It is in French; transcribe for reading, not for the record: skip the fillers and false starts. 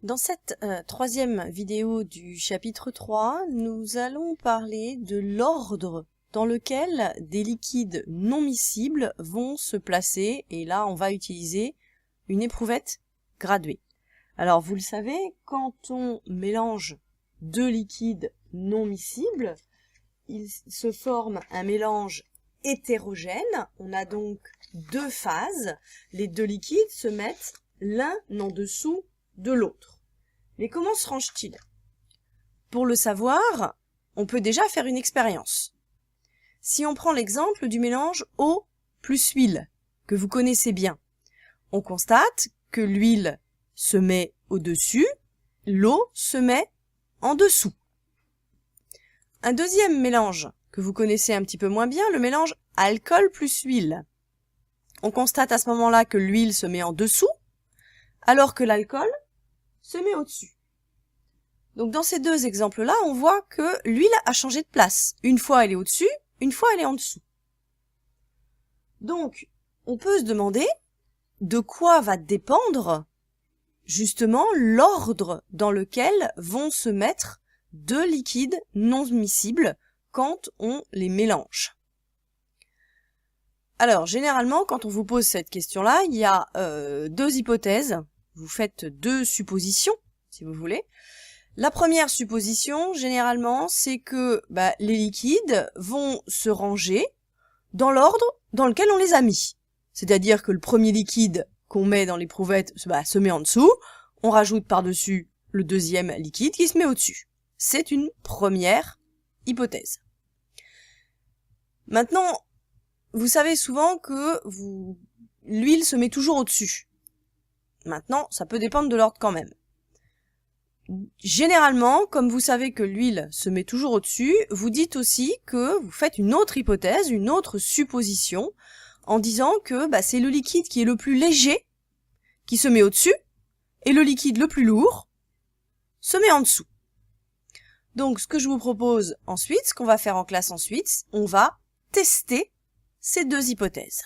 Dans cette troisième vidéo du chapitre 3, nous allons parler de l'ordre dans lequel des liquides non miscibles vont se placer, et là on va utiliser une éprouvette graduée. Alors vous le savez, quand on mélange deux liquides non miscibles, il se forme un mélange hétérogène, on a donc deux phases, les deux liquides se mettent l'un en dessous de l'autre. Mais comment se rangent-ils? Pour le savoir, on peut déjà faire une expérience. Si on prend l'exemple du mélange eau plus huile, que vous connaissez bien, on constate que l'huile se met au-dessus, l'eau se met en dessous. Un deuxième mélange que vous connaissez un petit peu moins bien, le mélange alcool plus huile. On constate à ce moment-là que l'huile se met en dessous, alors que l'alcool se met au-dessus. Donc dans ces deux exemples-là, on voit que l'huile a changé de place. Une fois elle est au-dessus, une fois elle est en dessous. Donc on peut se demander de quoi va dépendre justement l'ordre dans lequel vont se mettre deux liquides non miscibles quand on les mélange. Alors généralement quand on vous pose cette question-là, il y a deux hypothèses. Vous faites deux suppositions, si vous voulez. La première supposition, généralement, c'est que les liquides vont se ranger dans l'ordre dans lequel on les a mis. C'est-à-dire que le premier liquide qu'on met dans l'éprouvette se met en dessous, on rajoute par-dessus le deuxième liquide qui se met au-dessus. C'est une première hypothèse. Maintenant, vous savez souvent que l'huile se met toujours au-dessus. Maintenant, ça peut dépendre de l'ordre quand même. Généralement, comme vous savez que l'huile se met toujours au-dessus, vous dites aussi que vous faites une autre hypothèse, une autre supposition, en disant que c'est le liquide qui est le plus léger qui se met au-dessus, et le liquide le plus lourd se met en dessous. Donc, ce que je vous propose ensuite, ce qu'on va faire en classe ensuite, on va tester ces deux hypothèses.